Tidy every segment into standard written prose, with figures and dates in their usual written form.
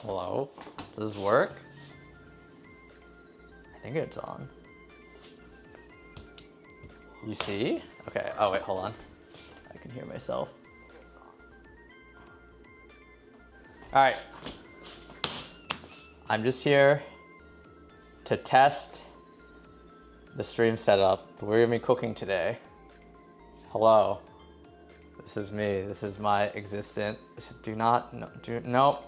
Hello? Does this work? I think it's on. You see? Okay, oh wait, hold on. I can hear myself. Alright. I'm just here to test the stream setup. We're gonna be cooking today. Hello. This is me. This is my existence. Do not, no, no.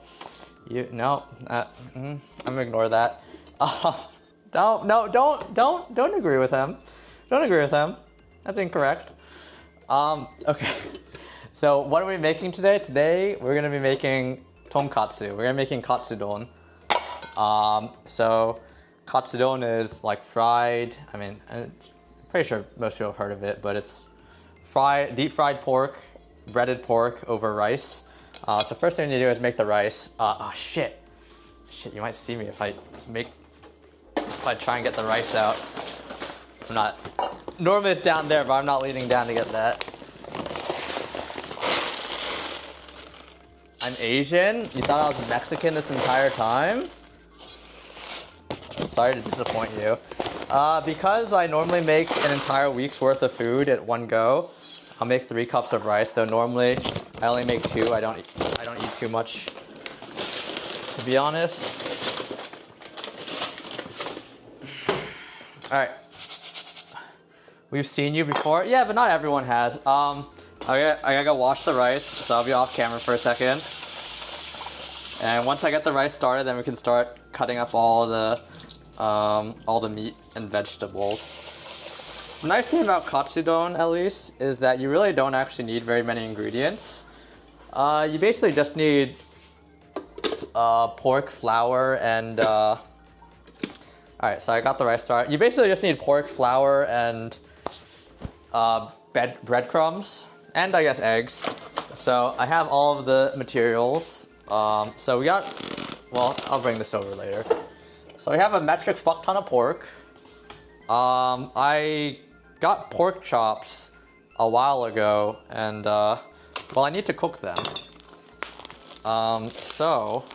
I'm gonna ignore that. Don't agree with him. Don't agree with him. That's incorrect. Okay. So what are we making today? Today we're gonna be making tonkatsu. We're gonna be making katsudon. So katsudon is like fried. I mean, I'm pretty sure most people have heard of it, but it's deep fried pork, breaded pork over rice. So first thing you need to do is make the rice. Shit, you might see me if I try and get the rice out. I'm not, normally it's down there, but I'm not leaning down to get that. I'm Asian? You thought I was Mexican this entire time? Sorry to disappoint you. Because I normally make an entire week's worth of food at one go, I'll make 3 cups of rice, though normally I only make 2. I don't eat too much, to be honest. Alright. We've seen you before. Yeah, but not everyone has. I gotta go wash the rice, so I'll be off camera for a second. And once I get the rice started, then we can start cutting up all the meat and vegetables. The nice thing about katsudon, at least, is that you really don't actually need very many ingredients. You basically just need pork, flour, and alright, so I got the rice started. You basically just need pork, flour, and breadcrumbs, and I guess eggs. So I have all of the materials. So we got, well, I'll bring this over later. So we have a metric fuck ton of pork. I got pork chops a while ago, and well, I need to cook them. So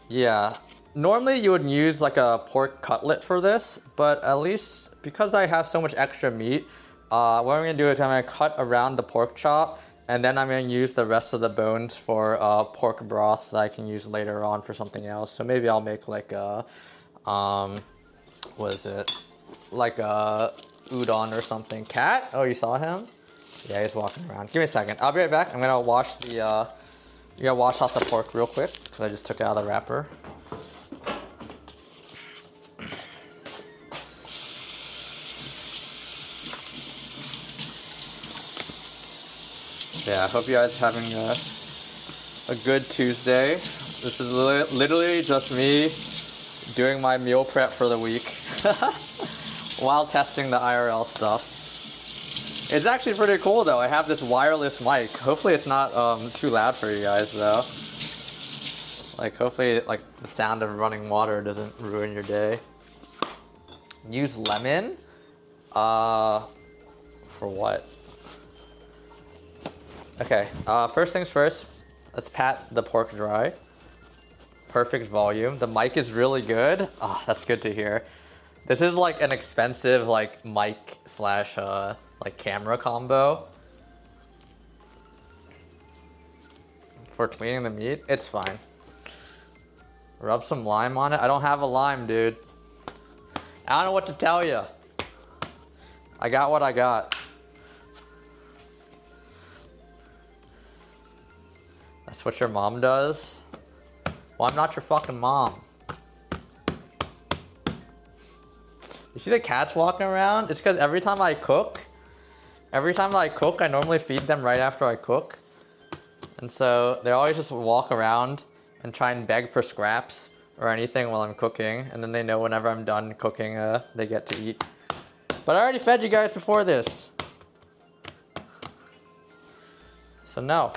yeah, normally you would use like a pork cutlet for this, but at least because I have so much extra meat, what I'm gonna do is I'm gonna cut around the pork chop, and then I'm gonna use the rest of the bones for pork broth that I can use later on for something else. So maybe I'll make like a, what is it? Like a udon or something. Cat? Oh, you saw him? Yeah, he's walking around. Give me a second. I'll be right back. I'm gonna wash the, wash off the pork real quick because I just took it out of the wrapper. Yeah, I hope you guys are having a good Tuesday. This is literally just me doing my meal prep for the week while testing the IRL stuff. It's actually pretty cool though. I have this wireless mic. Hopefully it's not too loud for you guys though. Like hopefully like the sound of running water doesn't ruin your day. Use lemon? For what? Okay, first things first, let's pat the pork dry. Perfect volume. The mic is really good. Ah, that's good to hear. This is like an expensive like mic slash like camera combo. For cleaning the meat, it's fine. Rub some lime on it. I don't have a lime, dude. I don't know what to tell you. I got what I got. That's what your mom does? Well, I'm not your fucking mom. You see the cats walking around? It's because every time I cook, I normally feed them right after I cook. And so they always just walk around and try and beg for scraps or anything while I'm cooking. And then they know whenever I'm done cooking, they get to eat. But I already fed you guys before this. So no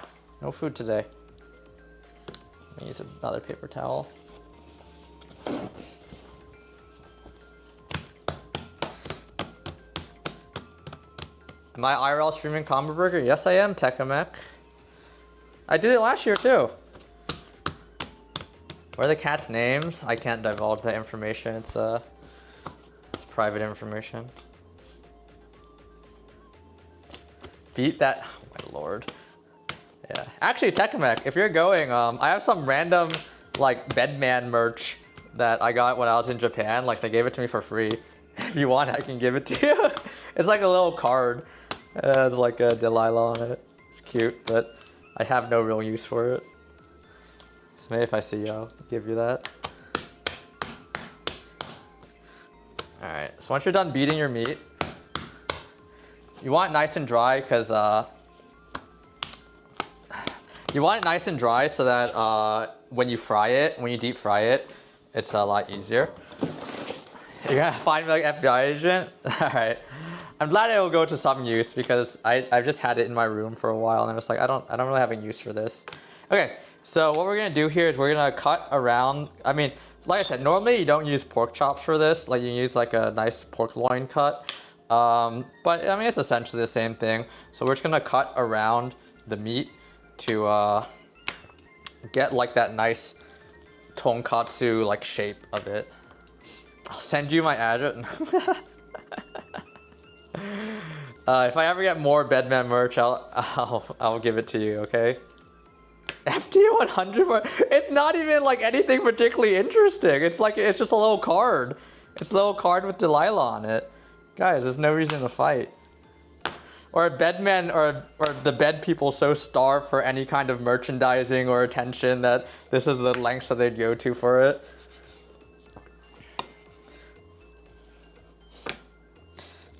food today. Let me use another paper towel. Am I IRL streaming Combo Burger? Yes, I am, Tekamek. I did it last year too. What are the cats' names? I can't divulge that information. It's private information. Beat that. Oh my lord. Yeah. Actually, Tekmek, if you're going, I have some random like Bedman merch that I got when I was in Japan. Like they gave it to me for free. If you want, I can give it to you. It's like a little card. It has like a Delilah on it. It's cute, but I have no real use for it. So maybe if I see you, I'll give you that. Alright, so once you're done beating your meat, you want it nice and dry because you want it nice and dry so that when you fry it, when you deep fry it, it's a lot easier. You're gonna find me like FBI agent? Alright. I'm glad it will go to some use because I've just had it in my room for a while and I'm just like, I don't really have a use for this. Okay, so what we're gonna do here is we're gonna cut around, I mean, like I said, normally you don't use pork chops for this, like you use like a nice pork loin cut. But I mean, it's essentially the same thing. So we're just gonna cut around the meat to get like that nice tonkatsu like shape of it. I'll send you my address. If I ever get more Bedman merch, I'll give it to you, okay? FT100 for, it's not even like anything particularly interesting. It's like, it's just a little card. It's a little card with Delilah on it. Guys, there's no reason to fight. Or Bedmen or the bed people so starved for any kind of merchandising or attention that this is the lengths that they'd go to for it.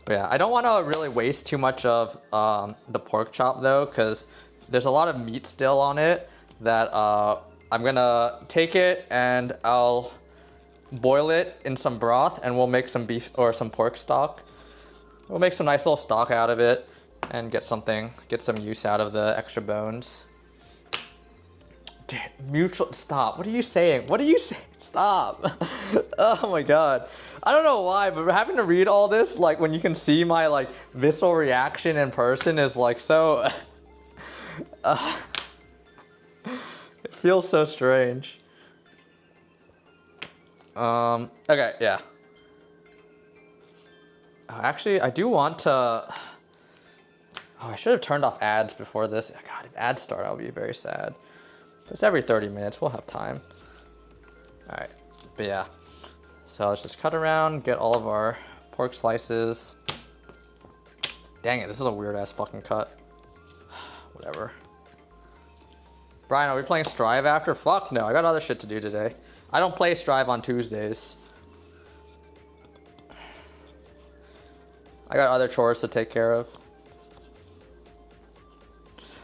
But yeah, I don't want to really waste too much of the pork chop though, because there's a lot of meat still on it that I'm gonna take it and I'll boil it in some broth and we'll make some beef or some pork stock. We'll make some nice little stock out of it and get some use out of the extra bones. Mutual, stop. What are you saying? What are you saying? Stop. Oh my god. I don't know why, but having to read all this, like when you can see my like visceral reaction in person is like so... it feels so strange. Okay, yeah. Actually, I do want to... Oh, I should have turned off ads before this. God, if ads start, I'll be very sad. It's every 30 minutes, we'll have time. Alright, but yeah. So let's just cut around, get all of our pork slices. Dang it, this is a weird ass fucking cut. Whatever. Brian, are we playing Strive after? Fuck no, I got other shit to do today. I don't play Strive on Tuesdays. I got other chores to take care of.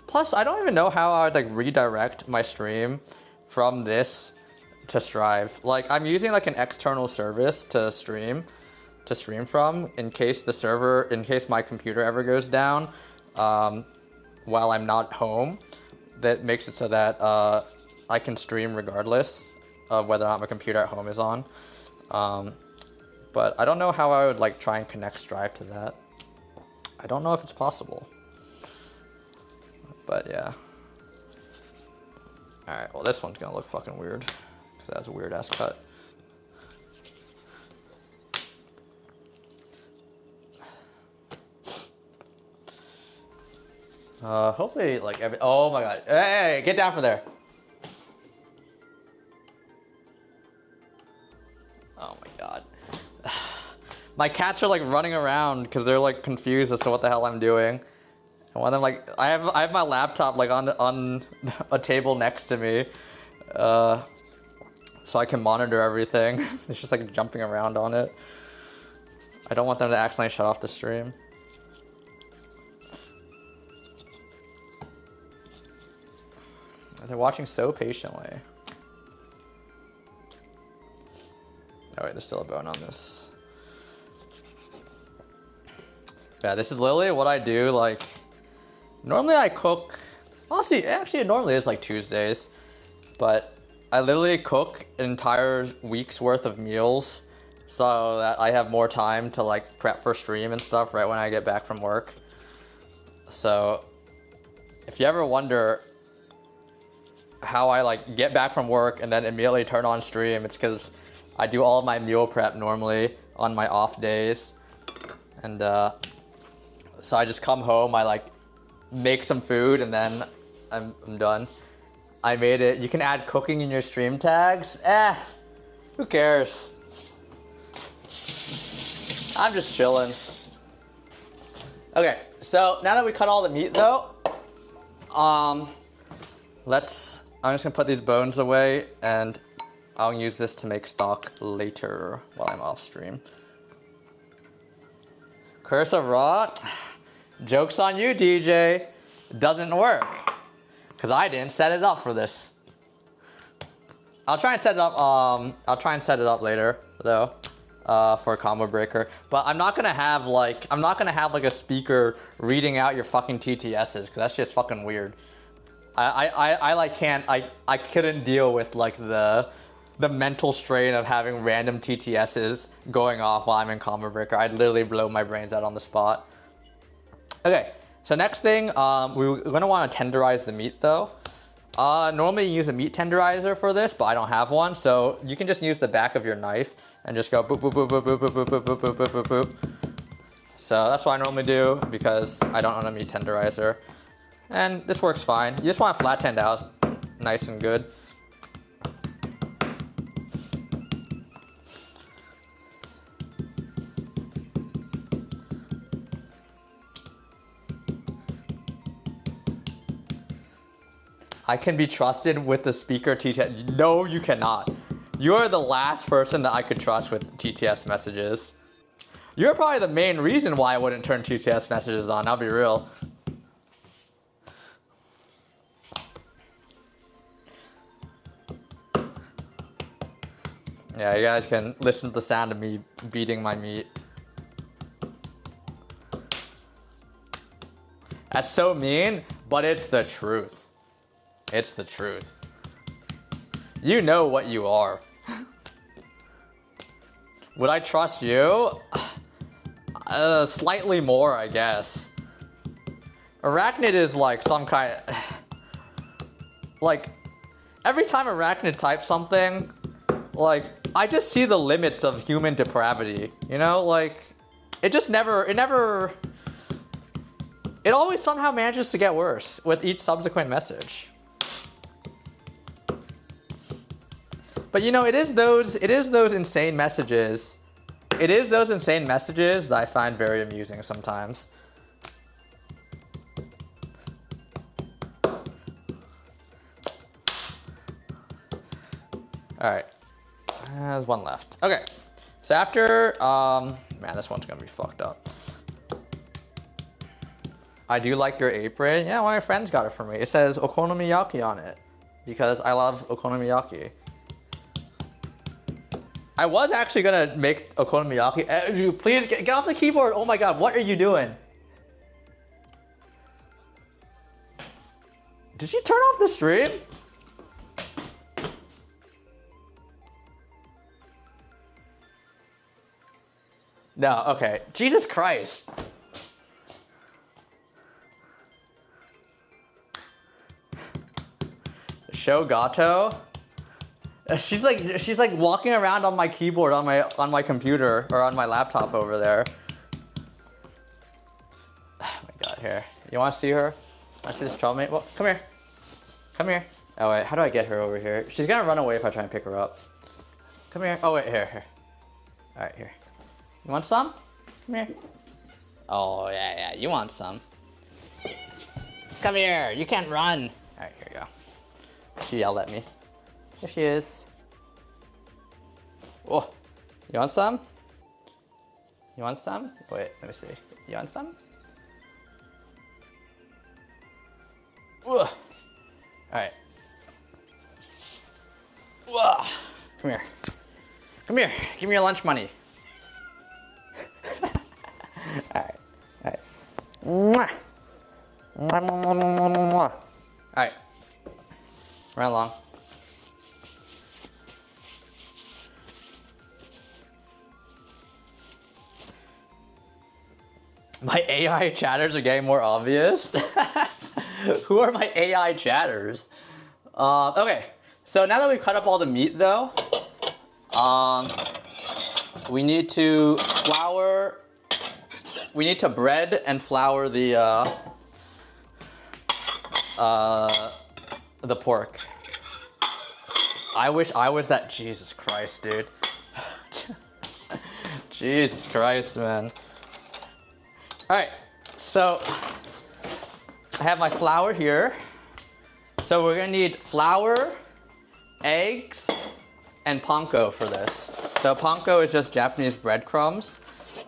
Plus, I don't even know how I would like redirect my stream from this to Strive. Like, I'm using like an external service to stream from in case my computer ever goes down while I'm not home. That makes it so that I can stream regardless of whether or not my computer at home is on. But I don't know how I would like try and connect Strive to that. I don't know if it's possible. But yeah. Alright, well this one's gonna look fucking weird. Because that's a weird ass cut. Hopefully like oh my god. Hey, get down from there. Oh my god. My cats are like running around because they're like confused as to what the hell I'm doing. And one of them like I have my laptop like on a table next to me, so I can monitor everything. It's just like jumping around on it. I don't want them to accidentally shut off the stream. They're watching so patiently. Oh wait, there's still a bone on this. Yeah, this is literally what I do, like, normally I cook, honestly, actually it normally is like Tuesdays, but I literally cook an entire week's worth of meals so that I have more time to like prep for stream and stuff right when I get back from work. So, if you ever wonder how I like get back from work and then immediately turn on stream. It's because I do all of my meal prep normally on my off days. And so I just come home, I like make some food, and then I'm done. I made it. You can add cooking in your stream tags. Who cares? I'm just chilling. Okay, so now that we cut all the meat though, I'm just gonna put these bones away, and I'll use this to make stock later while I'm off stream. Curse of Raw? Joke's on you, DJ. Doesn't work. Because I didn't set it up for this. I'll try and set it up later, though, for a combo breaker. But I'm not gonna have like a speaker reading out your fucking TTSs, because that's just fucking weird. I couldn't deal with like the mental strain of having random TTSs going off while I'm in combo breaker. I'd literally blow my brains out on the spot. Okay, so next thing, we're gonna want to tenderize the meat though. Normally you use a meat tenderizer for this, but I don't have one, so you can just use the back of your knife and just go boop boop boop boop boop boop boop boop boop boop boop boop. So that's what I normally do because I don't own a meat tenderizer. And this works fine. You just want to flat tend out nice and good. I can be trusted with the speaker TTS. No, you cannot. You are the last person that I could trust with TTS messages. You're probably the main reason why I wouldn't turn TTS messages on, I'll be real. Yeah, you guys can listen to the sound of me beating my meat. That's so mean, but it's the truth. It's the truth. You know what you are. Would I trust you? Slightly more, I guess. Arachnid is like some kind of... Like, every time Arachnid types something, like, I just see the limits of human depravity. You know, like, it always somehow manages to get worse with each subsequent message. But you know, it is those insane messages. It is those insane messages that I find very amusing sometimes. Alright. There's one left. Okay. So after, man, this one's gonna be fucked up. I do like your apron. Yeah, one of my friends got it for me. It says okonomiyaki on it because I love okonomiyaki. I was actually gonna make okonomiyaki. Please get off the keyboard. Oh my god, what are you doing? Did you turn off the stream? No, okay. Jesus Christ. Shogato? She's like walking around on my keyboard on my computer or on my laptop over there. Oh my god, here. You wanna see her? Want to see this troublemaker? Well, come here. Come here. Oh wait, how do I get her over here? She's gonna run away if I try and pick her up. Come here. Oh wait, here. Alright, here. You want some? Come here. Oh yeah, you want some. Come here, you can't run. Alright, here you go. She yelled at me. Here she is. Oh, you want some? You want some? Wait, let me see. You want some? All right. Come here. Come here. Give me your lunch money. All right. All right. Run along. My AI chatters are getting more obvious. Who are my AI chatters? Okay, so now that we've cut up all the meat though, we need to bread and flour the pork. I wish I was that. Jesus Christ, dude. Jesus Christ, man. Alright, so I have my flour here. So we're gonna need flour, eggs, and panko for this. So panko is just Japanese breadcrumbs.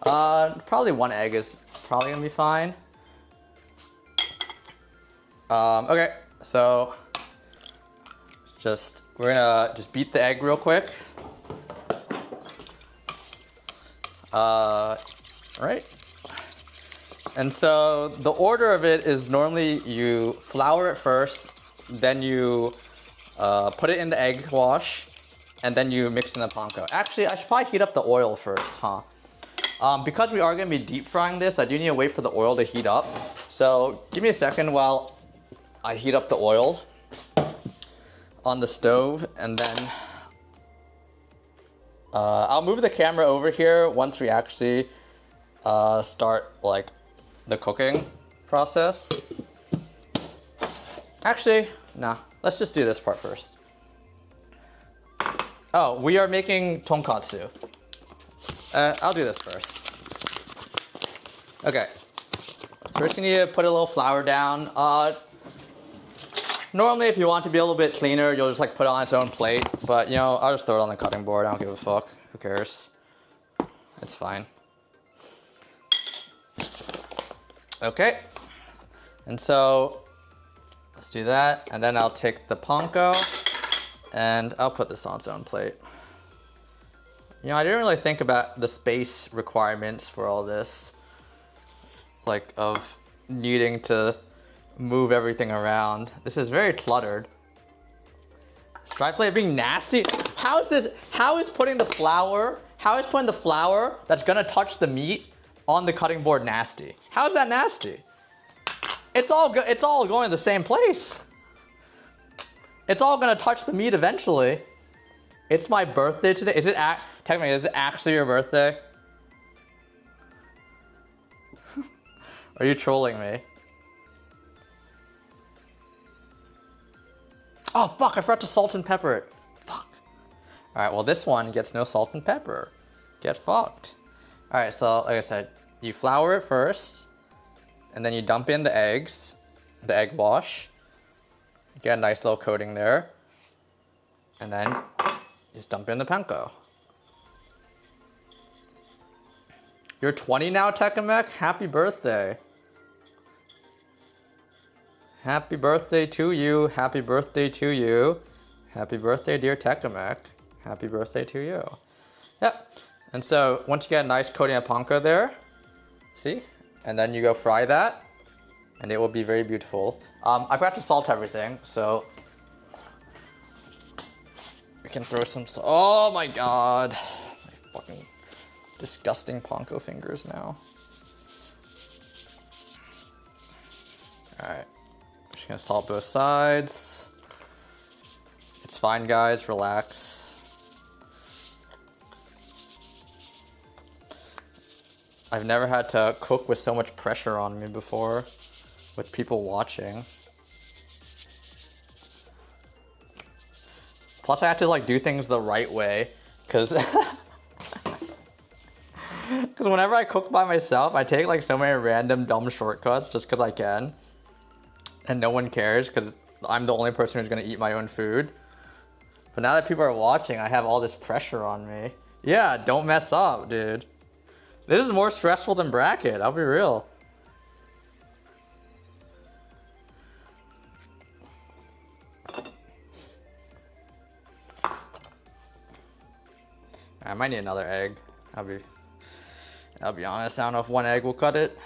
Probably one egg is probably gonna be fine. Okay, so we're gonna just beat the egg real quick. Right. And so the order of it is normally you flour it first, then you put it in the egg wash, and then you mix in the panko. Actually, I should probably heat up the oil first, huh? Because we are going to be deep frying this, I do need to wait for the oil to heat up. So give me a second while I heat up the oil on the stove, and then I'll move the camera over here once we actually start like the cooking process. Actually, nah, let's just do this part first. Oh, we are making tonkatsu. I'll do this first. Okay. First you need to put a little flour down. Normally if you want to be a little bit cleaner, you'll just like put it on its own plate. But you know, I'll just throw it on the cutting board. I don't give a fuck. Who cares? It's fine. Okay. And so let's do that. And then I'll take the panko and I'll put this on its own plate. You know, I didn't really think about the space requirements for all this. Like, of needing to move everything around. This is very cluttered. Stripe plate being nasty? How is putting the flour that's gonna touch the meat on the cutting board nasty? How is that nasty? It's all going to the same place. It's all gonna touch the meat eventually. It's my birthday today. Technically, is it actually your birthday? Are you trolling me? Oh fuck, I forgot to salt and pepper it. Fuck. Alright, well this one gets no salt and pepper. Get fucked. Alright, so like I said, you flour it first, and then you dump in the eggs, the egg wash. Get a nice little coating there. And then just dump in the panko. You're 20 now, Tekamek? Happy birthday. Happy birthday to you. Happy birthday to you. Happy birthday, dear Tekamek. Happy birthday to you. Yep. And so once you get a nice coating of panko there, see? And then you go fry that, and it will be very beautiful. I forgot to salt everything, so we can throw some salt. Oh my god. My fucking disgusting panko fingers now. Alright. Just gonna salt both sides. It's fine, guys. Relax. I've never had to cook with so much pressure on me before, with people watching. Plus I have to like do things the right way, because whenever I cook by myself, I take like so many random dumb shortcuts just because I can. And no one cares because I'm the only person who's going to eat my own food. But now that people are watching, I have all this pressure on me. Yeah, don't mess up, dude. This is more stressful than bracket, I'll be real. I might need another egg. I'll be honest, I don't know if one egg will cut it.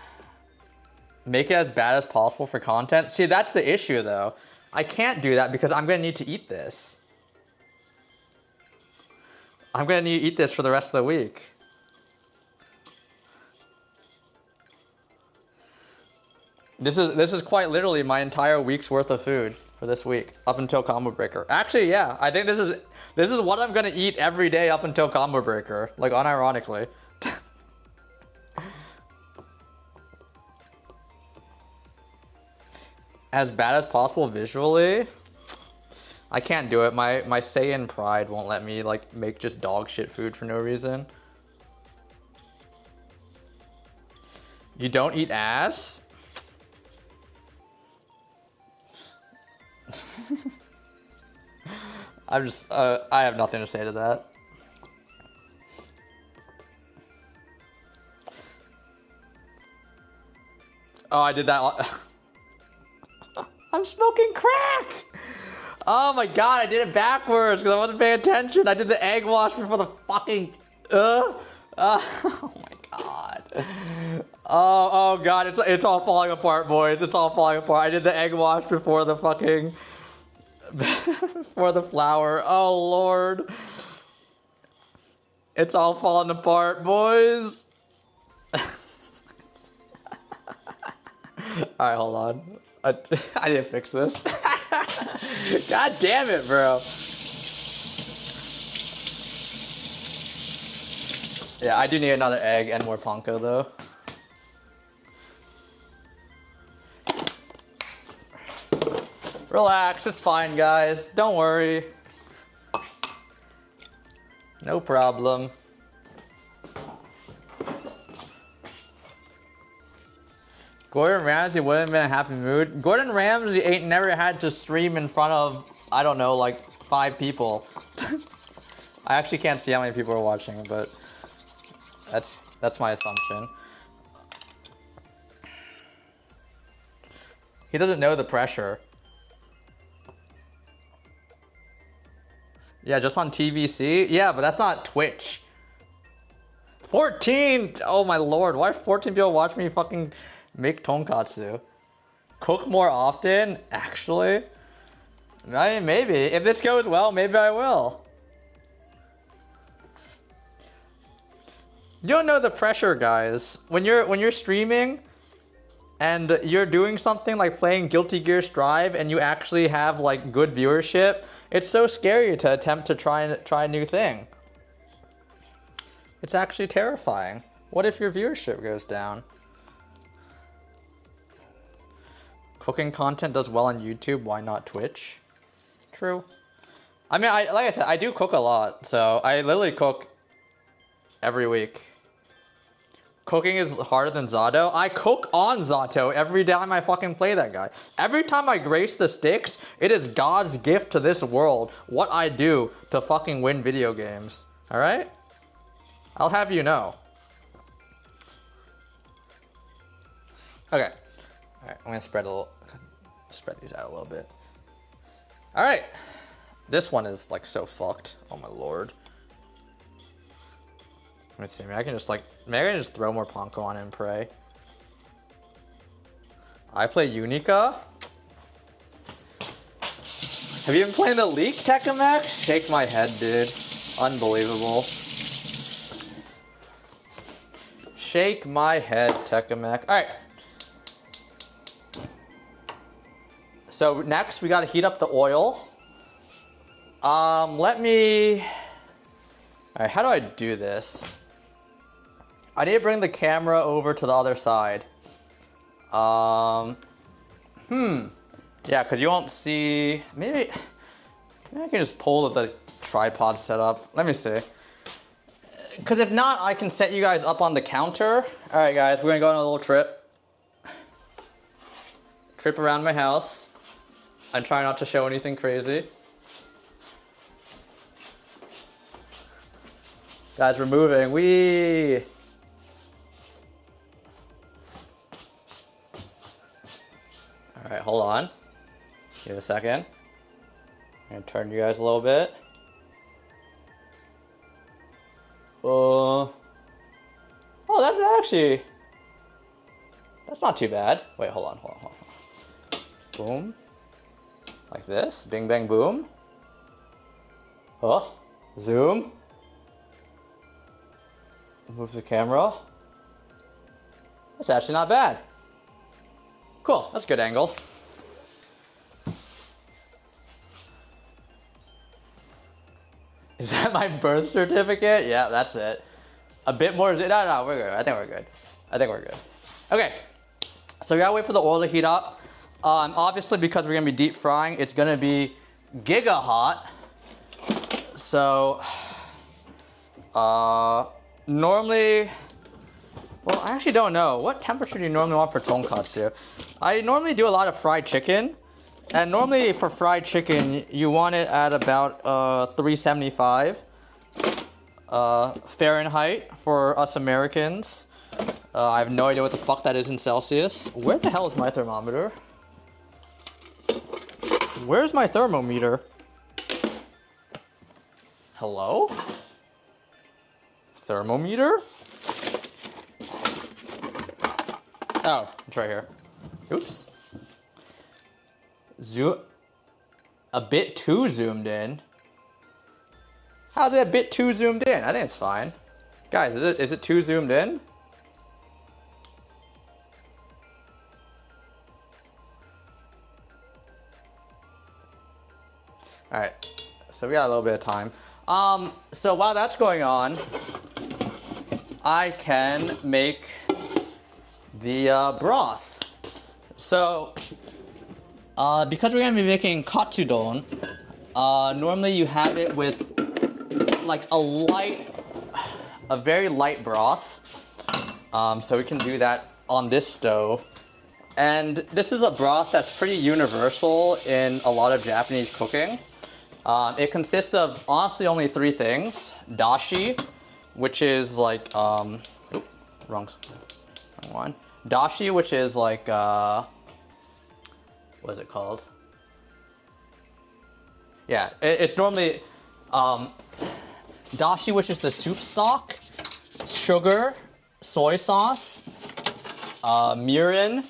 Make it as bad as possible for content. See, that's the issue though. I can't do that because I'm gonna need to eat this. I'm gonna need to eat this for the rest of the week. This is quite literally my entire week's worth of food for for this week up until combo breaker. Actually, yeah, I think this is what I'm gonna eat every day up until combo breaker. Like unironically. As bad as possible visually. I can't do it. My Saiyan pride won't let me like make just dog shit food for no reason. You don't eat ass? I'm just I have nothing to say to that. Oh, I did that. I'm smoking crack! Oh my god, I did it backwards because I wasn't paying attention. I did the egg wash before the fucking... oh my god. Oh god, it's all falling apart, boys. It's all falling apart. I did the egg wash before the fucking... before the flour. Oh lord. It's all falling apart, boys. Alright, hold on. I didn't fix this. God damn it, bro. Yeah, I do need another egg and more panko, though. Relax, it's fine, guys. Don't worry. No problem. Gordon Ramsay wouldn't have been in a happy mood. Gordon Ramsay ain't never had to stream in front of, I don't know, like 5 people. I actually can't see how many people are watching, but that's my assumption. He doesn't know the pressure. Yeah, just on TVC? Yeah, but that's not Twitch. 14! Oh my lord, why 14 people watch me fucking make tonkatsu? Cook more often? Actually? I mean, maybe. If this goes well, maybe I will. You don't know the pressure, guys. When you're streaming and you're doing something like playing Guilty Gear Strive and you actually have like good viewership, it's so scary to attempt to try a new thing. It's actually terrifying. What if your viewership goes down? Cooking content does well on YouTube, why not Twitch? True. I mean, like I said, I do cook a lot, so I literally cook every week. Cooking is harder than Zato. I cook on Zato every time I fucking play that guy. Every time I grace the sticks, it is God's gift to this world what I do to fucking win video games. Alright? I'll have you know. Okay. Alright, I'm gonna spread these out a little bit. Alright. This one is like so fucked. Oh my lord. Let me see, maybe I can just throw more panko on it and pray. I play Unica. Have you been playing the Leak, Tekamax? Shake my head, dude. Unbelievable. Shake my head, Tekamax. Alright. So next we gotta heat up the oil. Alright, how do I do this? I need to bring the camera over to the other side. Yeah, because you won't see... Maybe I can just pull the tripod setup. Let me see. Because if not, I can set you guys up on the counter. Alright guys, we're going to go on a little trip. Trip around my house. I'm trying not to show anything crazy. Guys, we're moving. Whee! Alright, hold on. Give it a second. I'm gonna turn you guys a little bit. Oh, that's not too bad. Wait, hold on. Boom. Like this. Bing, bang, boom. Oh, zoom. Move the camera. That's actually not bad. Cool, that's a good angle. Is that my birth certificate? Yeah, that's it. A bit more. No, we're good. I think we're good. Okay. So we gotta wait for the oil to heat up. Obviously, because we're gonna be deep frying, it's gonna be giga hot. So, normally, well, I actually don't know. What temperature do you normally want for tonkatsu? I normally do a lot of fried chicken. And normally for fried chicken, you want it at about 375 Fahrenheit for us Americans. I have no idea what the fuck that is in Celsius. Where the hell is my thermometer? Where's my thermometer? Hello? Thermometer? Oh, it's right here. Oops. A bit too zoomed in. How's it a bit too zoomed in? I think it's fine. Guys, is it too zoomed in? Alright, so we got a little bit of time. So while that's going on, I can make the broth. So, because we're gonna be making katsudon, normally you have it with like a very light broth. So we can do that on this stove. And this is a broth that's pretty universal in a lot of Japanese cooking. It consists of honestly only 3 things. Dashi, which is like, wrong one. Dashi, which is like, what is it called? Yeah, it's normally dashi, which is the soup stock, sugar, soy sauce, mirin,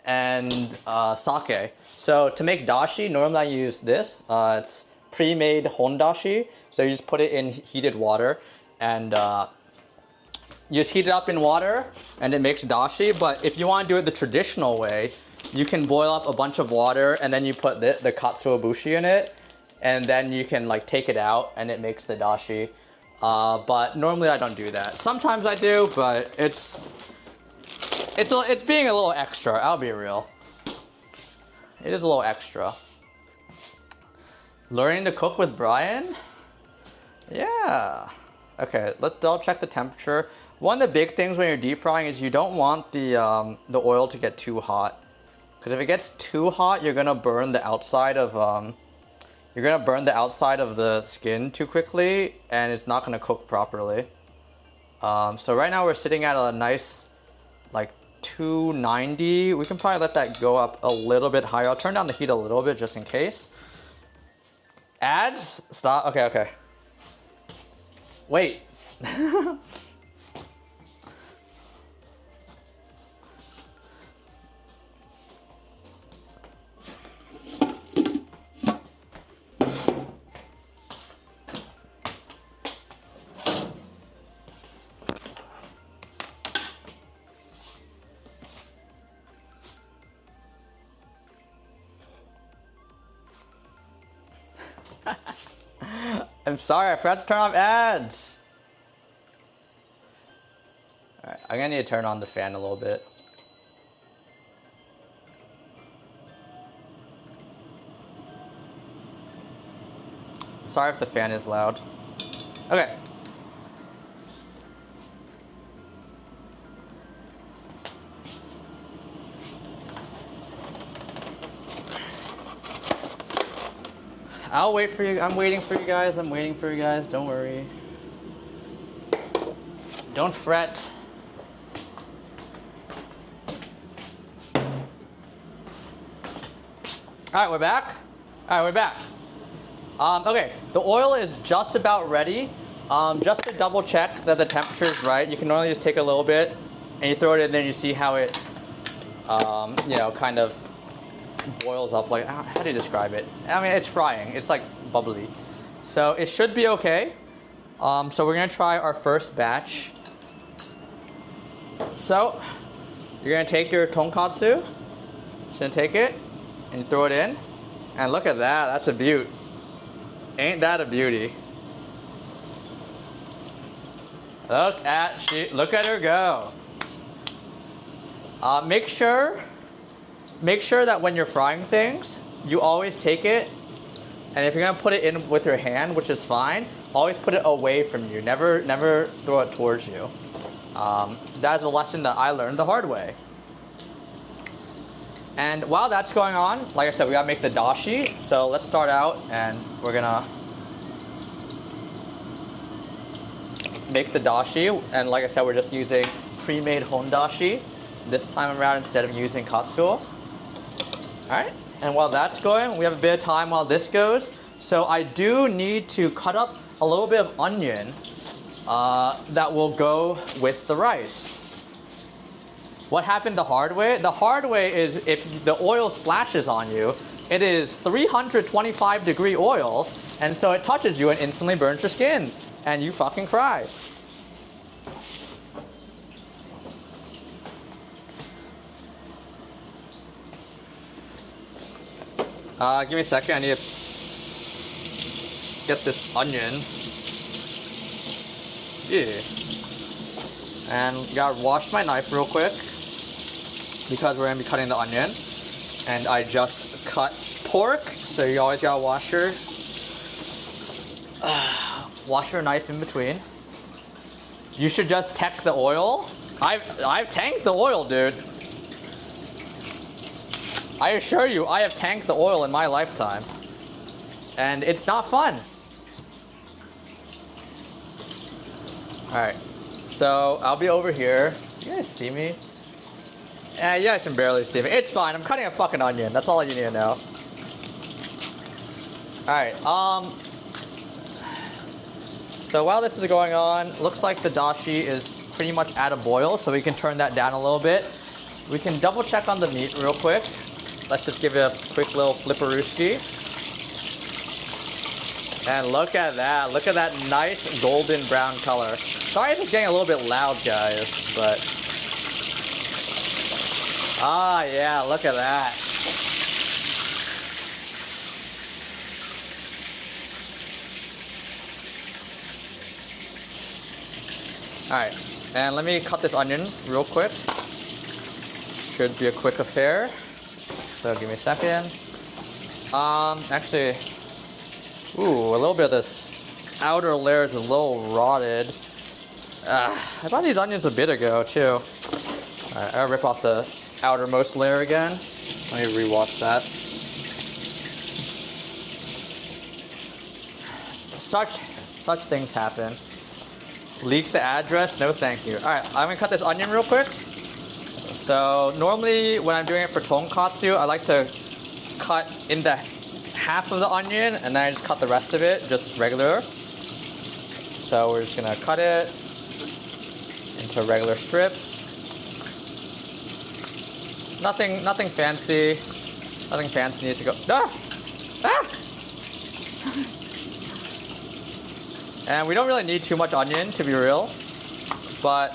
and sake. So to make dashi, normally I use this. It's pre-made hondashi. So you just put it in heated water and you just heat it up in water and it makes dashi. But if you want to do it the traditional way, you can boil up a bunch of water and then you put the katsuobushi in it, and then you can like take it out and it makes the dashi. But normally I don't do that. Sometimes I do, but it's being a little extra. I'll be real. It is a little extra. Learning to cook with Brian? Yeah. Okay, let's double check the temperature. One of the big things when you're deep frying is you don't want the oil to get too hot. Because if it gets too hot, you're gonna burn the outside of the skin too quickly, and it's not gonna cook properly. So right now we're sitting at a nice like 290. We can probably let that go up a little bit higher. I'll turn down the heat a little bit just in case. Ads? Stop. Okay. Wait. I'm sorry, I forgot to turn off ads. Alright, I'm gonna need to turn on the fan a little bit. Sorry if the fan is loud. Okay. I'll wait for you. I'm waiting for you guys. Don't worry. Don't fret. Alright, we're back. Okay, the oil is just about ready. Just to double check that the temperature is right, you can normally just take a little bit and you throw it in there and you see how it, kind of boils up. Like, how do you describe it? I mean, it's frying. It's like bubbly. So it should be okay. So we're gonna try our first batch. So you're gonna take your tonkatsu. Just gonna take it and throw it in. And look at that. That's a beaut. Ain't that a beauty? Look at her go. Make sure that when you're frying things, you always take it, and if you're gonna put it in with your hand, which is fine, always put it away from you. Never throw it towards you. That's a lesson that I learned the hard way. And while that's going on, like I said, we gotta make the dashi. So let's start out, and we're gonna make the dashi. And like I said, we're just using pre-made hondashi this time around instead of using katsuo. Alright, and while that's going, we have a bit of time while this goes. So I do need to cut up a little bit of onion that will go with the rice. What happened the hard way? The hard way is if the oil splashes on you, it is 325 degree oil, and so it touches you and instantly burns your skin, and you fucking cry. Give me a second, I need to get this onion. Yeah. And gotta wash my knife real quick, because we're gonna be cutting the onion. And I just cut pork, so you always gotta wash your knife in between. You should just tank the oil. I've tanked the oil, dude. I assure you, I have tanked the oil in my lifetime. And it's not fun. Alright, so I'll be over here. You guys see me? Yeah, you guys can barely see me. It's fine, I'm cutting a fucking onion. That's all you need to know. Alright, so while this is going on, looks like the dashi is pretty much at a boil, so we can turn that down a little bit. We can double check on the meat real quick. Let's just give it a quick little flipperooski. And look at that. Look at that nice golden brown color. Sorry if it's getting a little bit loud, guys, but... Ah, yeah, look at that. Alright, and let me cut this onion real quick. Should be a quick affair. So give me a second. Actually, ooh, a little bit of this outer layer is a little rotted. I bought these onions a bit ago too. Alright, I'll rip off the outermost layer again. Let me rewatch that. Such things happen. Leak the address? No thank you. Alright, I'm gonna cut this onion real quick. So normally when I'm doing it for tonkatsu, I like to cut into half of the onion and then I just cut the rest of it, just regular. So we're just gonna cut it into regular strips. Nothing fancy. Nothing fancy needs to go. Ah! Ah! And we don't really need too much onion, to be real, but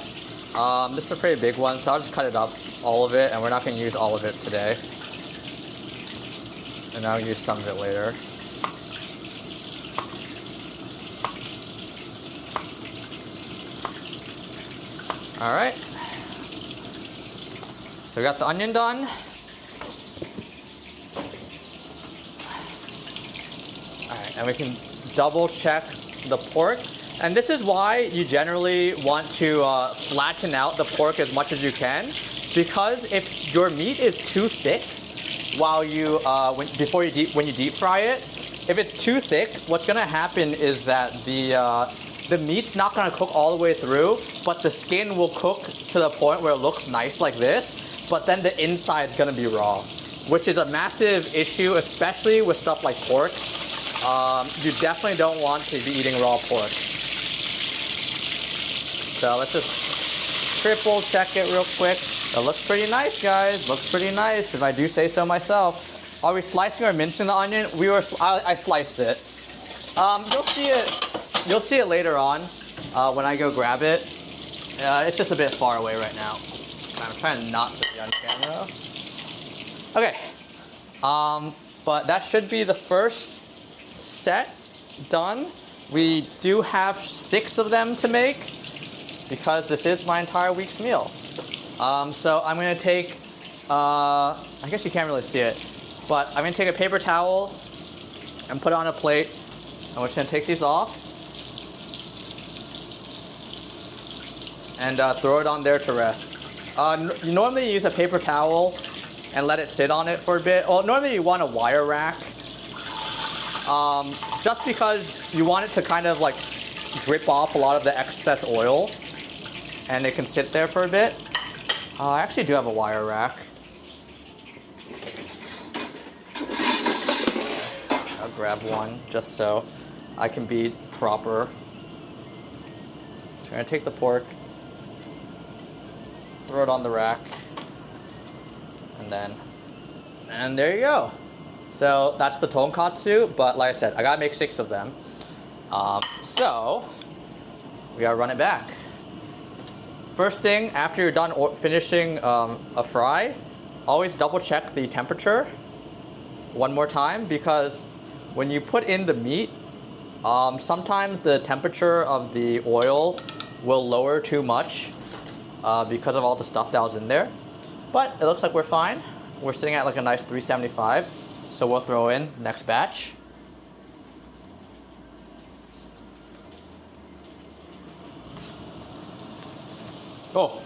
this is a pretty big one, so I'll just cut it up, all of it, and we're not going to use all of it today. And I'll use some of it later. Alright. So we got the onion done. Alright, and we can double check the pork. And this is why you generally want to flatten out the pork as much as you can, because if your meat is too thick while you when you deep fry it, if it's too thick, what's gonna happen is that the meat's not gonna cook all the way through, but the skin will cook to the point where it looks nice like this, but then the inside's gonna be raw, which is a massive issue, especially with stuff like pork. You definitely don't want to be eating raw pork. So let's just triple check it real quick. It looks pretty nice, guys. Looks pretty nice, if I do say so myself. Are we slicing or mincing the onion? I sliced it. You'll see it later on when I go grab it. It's just a bit far away right now. I'm trying not to be on camera. Okay. But that should be the first set done. We do have 6 of them to make. because this is my entire week's meal. So I'm gonna take, I guess you can't really see it, but I'm gonna take a paper towel and put it on a plate. I'm just gonna take these off and throw it on there to rest. Normally you use a paper towel and let it sit on it for a bit. Well, normally you want a wire rack, just because you want it to kind of like drip off a lot of the excess oil, and it can sit there for a bit. I actually do have a wire rack. I'll grab one just so I can be proper. So I'm gonna take the pork, throw it on the rack, and there you go. So that's the tonkatsu, but like I said, I gotta make 6 of them. So we gotta run it back. First thing, after you're done finishing a fry, always double check the temperature one more time, because when you put in the meat, sometimes the temperature of the oil will lower too much because of all the stuff that was in there. But it looks like we're fine. We're sitting at like a nice 375, so we'll throw in next batch. Oh,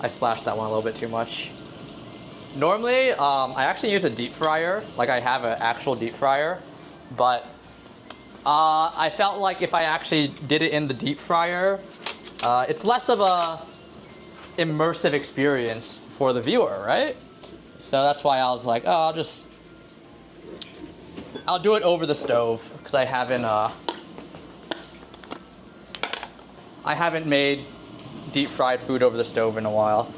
I splashed that one a little bit too much. Normally, I actually use a deep fryer, like I have an actual deep fryer, but I felt like if I actually did it in the deep fryer, it's less of a immersive experience for the viewer, right? So that's why I was like, oh, I'll do it over the stove, because I haven't made deep fried food over the stove in a while.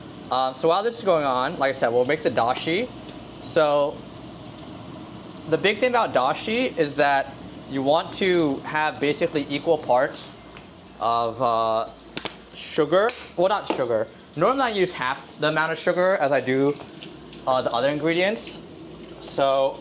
So while this is going on, like I said, we'll make the dashi. So the big thing about dashi is that you want to have basically equal parts of sugar. Well, not sugar. Normally I use half the amount of sugar as I do the other ingredients. So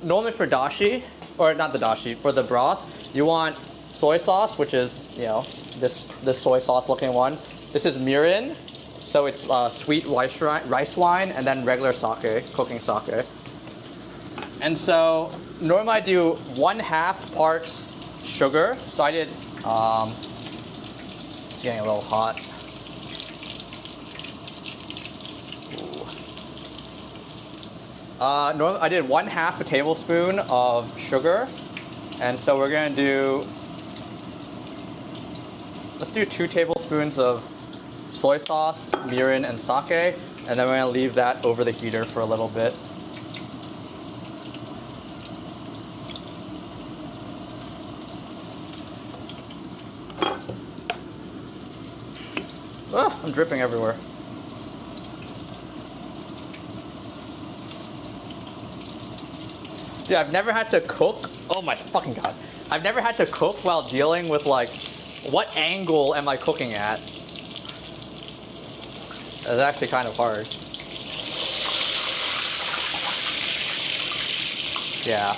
normally for dashi, or not the dashi, for the broth, you want soy sauce, which is, you know, this soy sauce looking one. This is mirin, so it's sweet rice wine, and then regular sake, cooking sake. And so normally I do 1/2 parts sugar. So I did, it's getting a little hot. Normally I did 1/2 a tablespoon of sugar, and so we're gonna do, let's do 2 tablespoons of soy sauce, mirin, and sake, and then we're gonna leave that over the heater for a little bit. Oh, I'm dripping everywhere. Dude, I've never had to cook. Oh my fucking god. I've never had to cook while dealing with like, what angle am I cooking at? It's actually kind of hard. Yeah.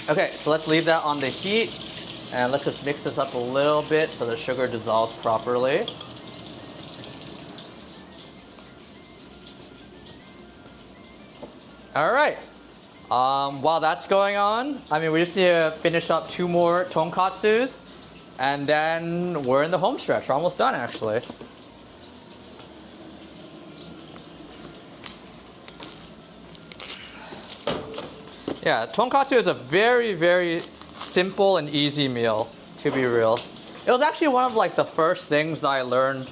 Okay, so let's leave that on the heat, and let's just mix this up a little bit so the sugar dissolves properly. All right. While that's going on, I mean, we just need to finish up 2 more tonkatsus, and then we're in the home stretch. We're almost done, actually. Yeah, tonkatsu is a very, very simple and easy meal, to be real. It was actually one of like the first things that I learned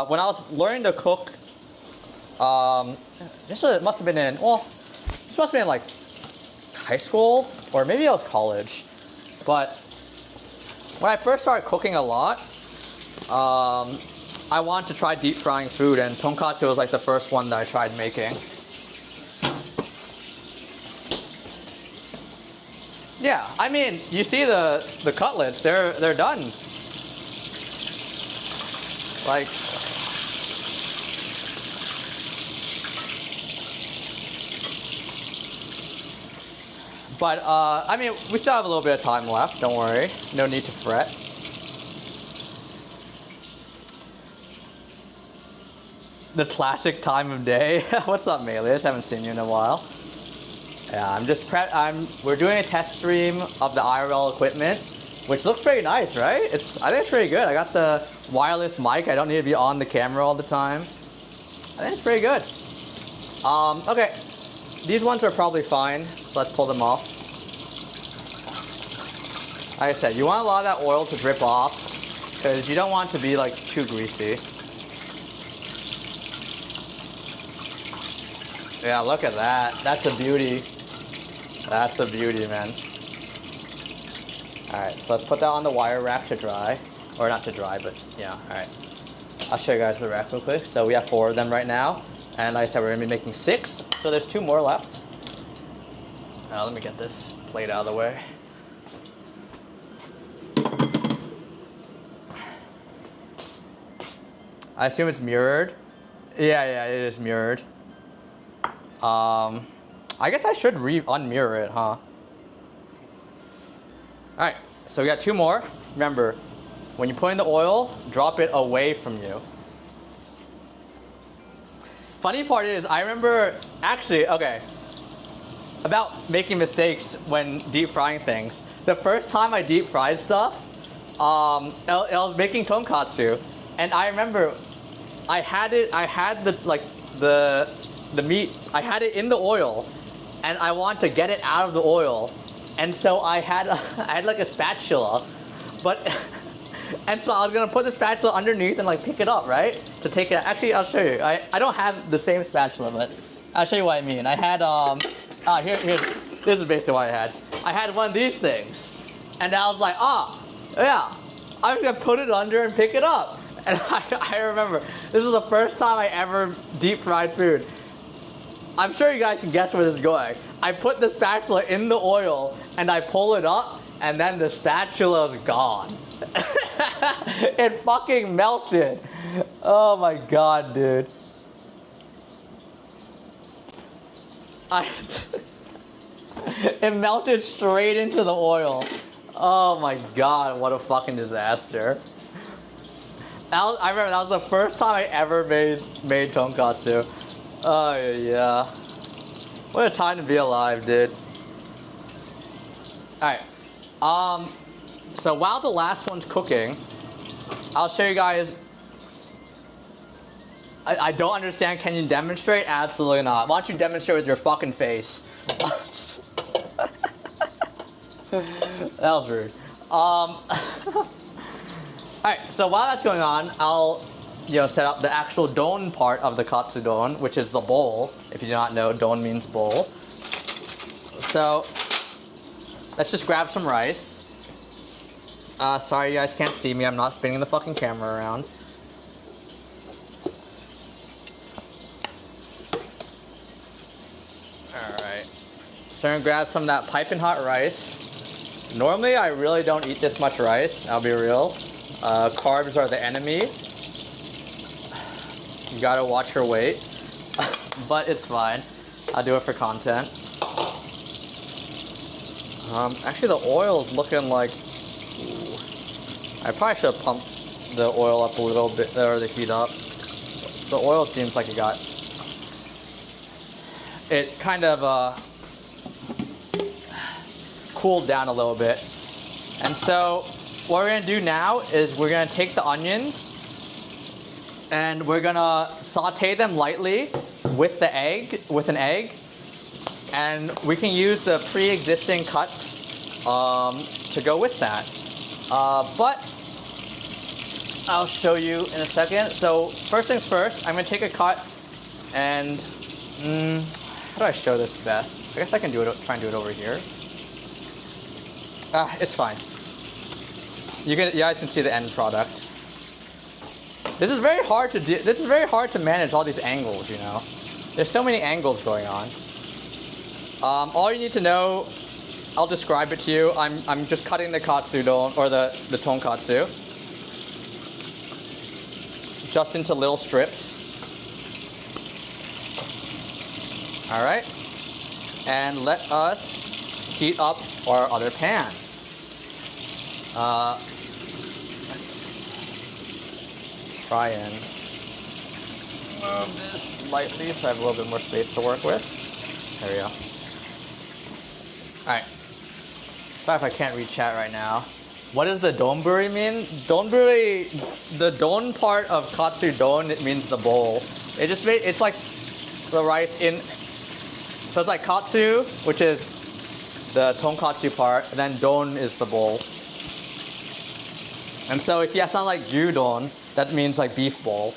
when I was learning to cook. This must have been in, well, this must have been in like high school, or maybe it was college. But when I first started cooking a lot, I wanted to try deep frying food, and tonkatsu was like the first one that I tried making. Yeah, I mean, you see the cutlets, they're done. Like, but I mean, we still have a little bit of time left, don't worry. No need to fret. The classic time of day. What's up, Melius? Haven't seen you in a while. Yeah, we're doing a test stream of the IRL equipment, which looks pretty nice, right? I think it's pretty good. I got the wireless mic. I don't need to be on the camera all the time. I think it's pretty good. Okay. These ones are probably fine. So let's pull them off. Like I said, you want a lot of that oil to drip off because you don't want it to be like too greasy. Yeah, look at that. That's a beauty. That's a beauty, man. Alright, so let's put that on the wire rack to dry. Or not to dry, but yeah, alright. I'll show you guys the rack real quick. So we have 4 of them right now. And like I said, we're going to be making 6. So there's 2 more left. Now let me get this plate out of the way. I assume it's mirrored. Yeah, it is mirrored. I guess I should unmirror it, huh? Alright, so we got 2 more. Remember, when you put in the oil, drop it away from you. Funny part is, I remember, actually, okay, about making mistakes when deep frying things. The first time I deep fried stuff, I was making tonkatsu, and I remember I had the meat, I had it in the oil, and I wanted to get it out of the oil, and so I had like a spatula, but and so I was gonna put the spatula underneath and like pick it up, right, to take it out. Actually, I'll show you. I don't have the same spatula, but I'll show you what I mean. I had this is basically what I had. I had one of these things, and I was like, yeah, I was gonna put it under and pick it up, and I remember this is the first time I ever deep fried food. I'm sure you guys can guess where this is going. I put the spatula in the oil, and I pull it up, and then the spatula's gone. It fucking melted. Oh my god, dude. It melted straight into the oil. Oh my god, what a fucking disaster. I remember that was the first time I ever made tonkatsu. Oh yeah. What a time to be alive, dude. Alright. So while the last one's cooking, I'll show you guys. I don't understand. Can you demonstrate? Absolutely not. Why don't you demonstrate with your fucking face? That was rude. Alright, so while that's going on, I'll set up the actual don part of the katsudon, which is the bowl. If you do not know, don means bowl. So let's just grab some rice. Sorry you guys can't see me, I'm not spinning the fucking camera around. Alright. So I'm gonna grab some of that piping hot rice. Normally I really don't eat this much rice, I'll be real. Carbs are the enemy. You gotta watch your weight. But it's fine. I'll do it for content. Actually the oil's looking like... I probably should have pumped the oil up a little bit, or the heat up. The oil seems like it kind of cooled down a little bit. And so what we're gonna do now is we're gonna take the onions and we're gonna saute them lightly with an egg, and we can use the pre-existing cuts to go with that. But I'll show you in a second. So first things first, I'm gonna take a cut and how do I show this best? I guess I can try and do it over here. It's fine. You guys can see the end product. This is very hard to do. This is very hard to manage all these angles, you know. There's so many angles going on. All you need to know, I'll describe it to you. I'm just cutting the katsudon, or the tonkatsu, just into little strips. All right, and let us heat up our other pan. Let's try and move this lightly so I have a little bit more space to work with. There we go. Alright. Sorry if I can't read chat right now. What does the donburi mean? Donburi, the don part of katsu don, it means the bowl. It's like the rice in, so it's like katsu, which is the tonkatsu part, and then don is the bowl. And so if you sound like gyudon, that means like beef bowl,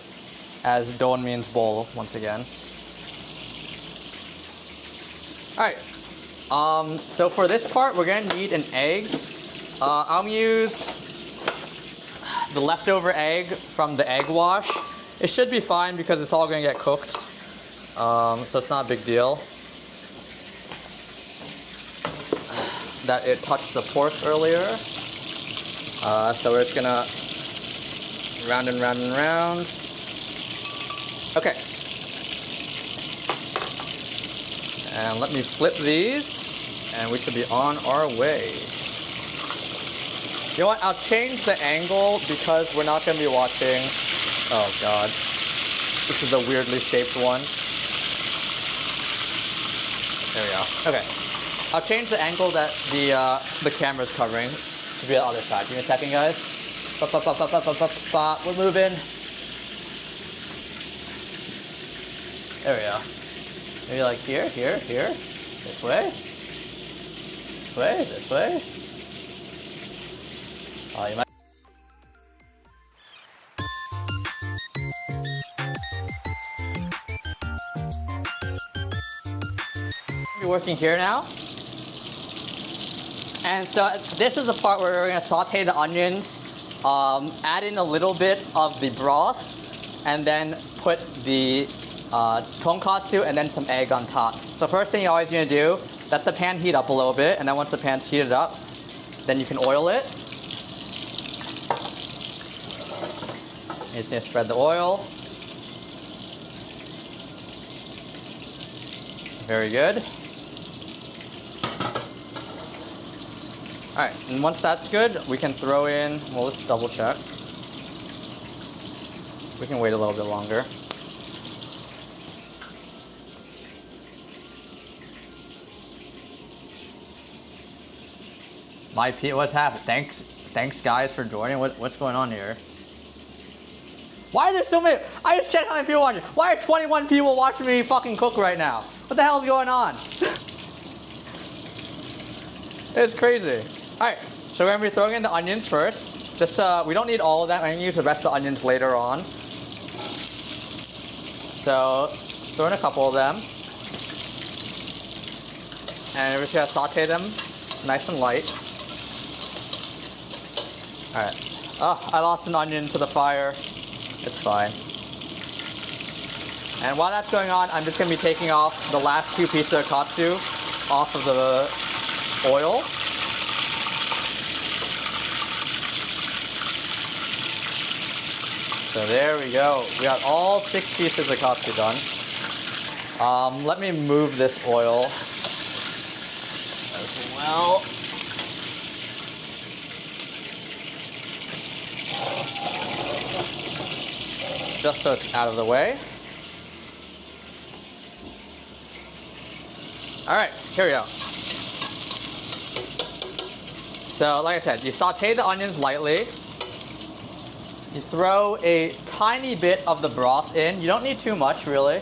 as don means bowl once again. Alright, so for this part, we're gonna need an egg. I'm gonna use the leftover egg from the egg wash. It should be fine because it's all gonna get cooked, so it's not a big deal. That it touched the pork earlier. So we're just gonna round and round and round. Okay. And let me flip these, and we should be on our way. You know what? I'll change the angle because we're not gonna be watching. Oh god. This is a weirdly shaped one. There we go. Okay. I'll change the angle that the camera's covering to be the other side. Give me a second, guys. We're moving. There we go. Maybe like here, here, here. This way. This way, this way. Oh, you might. Be working here now. And so this is the part where we're going to saute the onions, add in a little bit of the broth, and then put the tonkatsu and then some egg on top. So first thing you're always going to do, let the pan heat up a little bit, and then once the pan's heated up, then you can oil it. You're just going to spread the oil. Very good. Alright, and once that's good, we can throw in, well, let's double check. We can wait a little bit longer. What's happening? Thanks guys for joining. What's going on here? Why are there so many? I just checked how many people watching. Why are 21 people watching me fucking cook right now? What the hell is going on? It's crazy. Alright, so we're going to be throwing in the onions first. Just, we don't need all of that. I'm going to use the rest of the onions later on. So, throw in a couple of them. And we're just going to saute them nice and light. Alright. Oh, I lost an onion to the fire. It's fine. And while that's going on, I'm just going to be taking off the last two pieces of katsu off of the oil. So there we go. We got all 6 pieces of katsu done. Let me move this oil as well. Just so it's out of the way. Alright, here we go. So, like I said, you saute the onions lightly. You throw a tiny bit of the broth in. You don't need too much, really.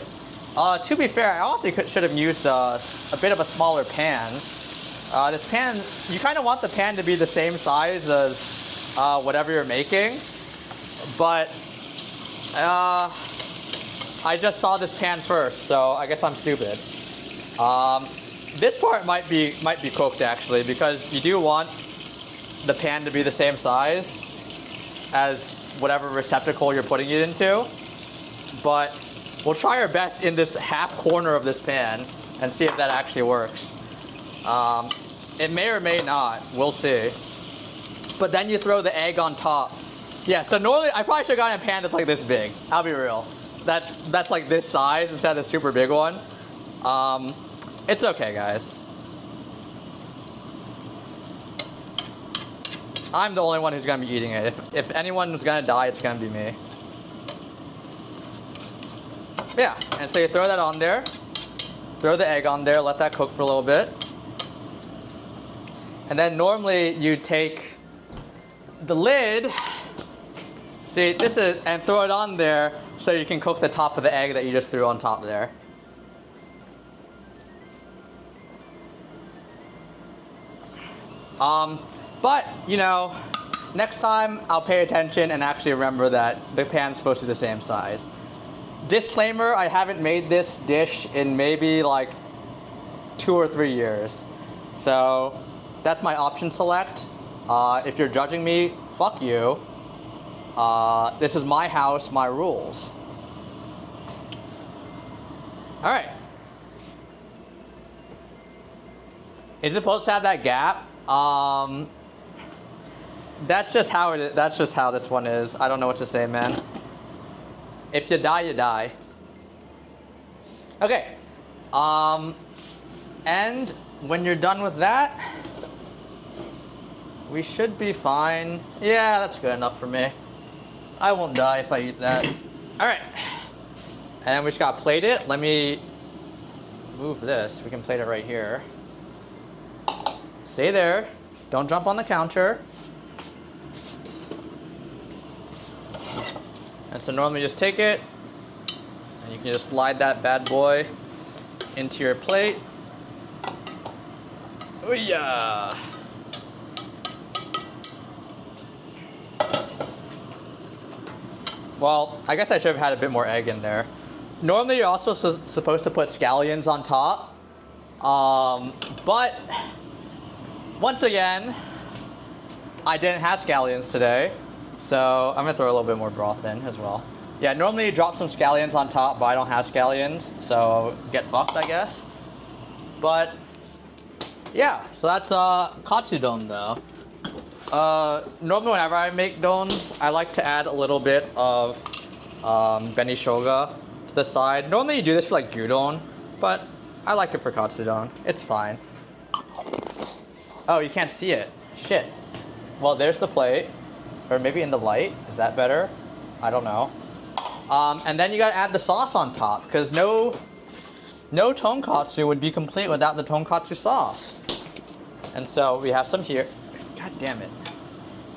To be fair, I also should have used a bit of a smaller pan. This pan, you kind of want the pan to be the same size as whatever you're making. But I just saw this pan first, so I guess I'm stupid. This part might be cooked actually, because you do want the pan to be the same size as whatever receptacle you're putting it into. But we'll try our best in this half corner of this pan and see if that actually works. It may or may not, we'll see. But then you throw the egg on top. Yeah, so normally I probably should have gotten a pan that's like this big. I'll be real. That's like this size instead of the super big one. It's okay, guys. I'm the only one who's gonna be eating it. If anyone was gonna die, it's gonna be me. Yeah, and so you throw that on there. Throw the egg on there, let that cook for a little bit. And then normally you take the lid, see, this is, and throw it on there so you can cook the top of the egg that you just threw on top there. But, you know, next time I'll pay attention and actually remember that the pan's supposed to be the same size. Disclaimer, I haven't made this dish in maybe like 2 or 3 years. So that's my option select. If you're judging me, fuck you. This is my house, my rules. All right. Is it supposed to have that gap? That's just how it is. That's just how this one is. I don't know what to say, man. If you die, you die. Okay. And when you're done with that, we should be fine. Yeah, that's good enough for me. I won't die if I eat that. All right. And we just gotta plate it. Let me move this. We can plate it right here. Stay there. Don't jump on the counter. And so normally just take it, and you can just slide that bad boy into your plate. Oh yeah. Well, I guess I should have had a bit more egg in there. Normally you're also supposed to put scallions on top. But once again, I didn't have scallions today. So I'm gonna throw a little bit more broth in as well. Yeah, normally you drop some scallions on top, but I don't have scallions, so get fucked, I guess. But yeah, so that's katsudon though. Normally whenever I make dons, I like to add a little bit of benishoga to the side. Normally you do this for like gyudon, but I like it for katsudon. It's fine. Oh, you can't see it. Shit. Well, there's the plate. Or maybe in the light. Is that better? I don't know. And then you gotta add the sauce on top, because no tonkatsu would be complete without the tonkatsu sauce. And so we have some here. God damn it.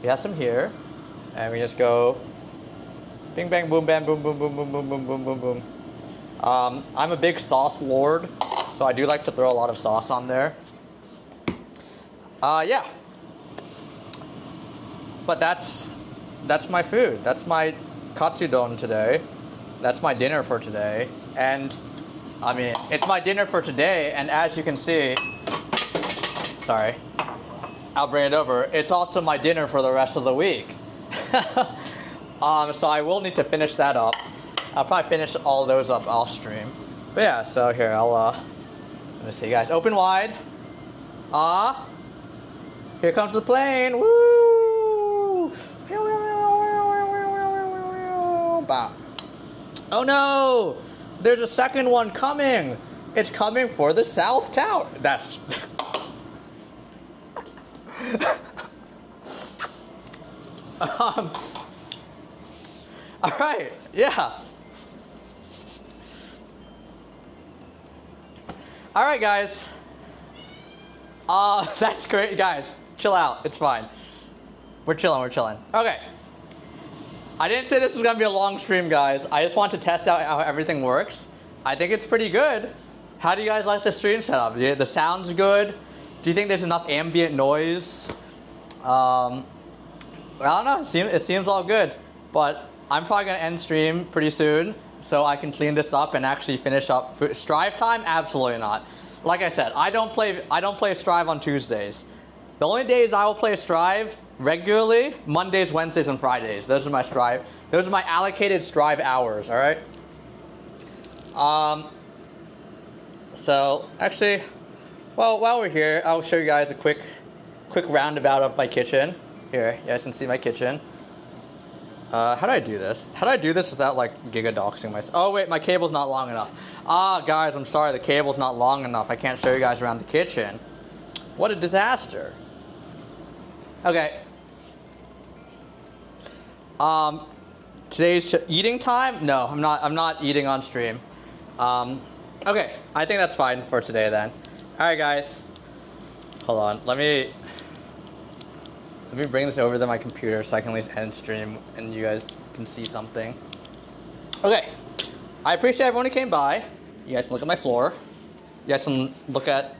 We have some here. And we just go bing bang boom bam boom boom boom boom boom boom boom boom boom. I'm a big sauce lord, so I do like to throw a lot of sauce on there. Yeah. But that's my food. That's my katsudon today. That's my dinner for today. And I mean, it's my dinner for today, and as you can see, sorry, I'll bring it over. It's also my dinner for the rest of the week. So I will need to finish that up. I'll probably finish all those up off stream. But yeah, so here I'll let me see, guys. Open wide. Here comes the plane. Woo! Oh no! There's a second one coming! It's coming for the South Tower! That's... Alright, yeah. Alright guys. That's great, guys. Chill out, it's fine. We're chilling. Okay. I didn't say this was going to be a long stream, guys. I just want to test out how everything works. I think it's pretty good. How do you guys like the stream setup? The sound's good? Do you think there's enough ambient noise? I don't know. It seems all good. But I'm probably going to end stream pretty soon so I can clean this up and actually finish up. Strive time? Absolutely not. Like I said, I don't play Strive on Tuesdays. The only days I will play Strive regularly, Mondays, Wednesdays, and Fridays. Those are my Strive. Those are my allocated Strive hours, all right? So, actually, well, while we're here, I'll show you guys a quick roundabout of my kitchen. Here, you guys can see my kitchen. How do I do this? How do I do this without, like, giga-doxing myself? Oh, wait, my cable's not long enough. Guys, I'm sorry, the cable's not long enough. I can't show you guys around the kitchen. What a disaster. Today's eating time? No, I'm not eating on stream. Okay, I think that's fine for today then. All right, guys. Hold on. Let me bring this over to my computer so I can at least end stream and you guys can see something. Okay. I appreciate everyone who came by. You guys can look at my floor. You guys can look at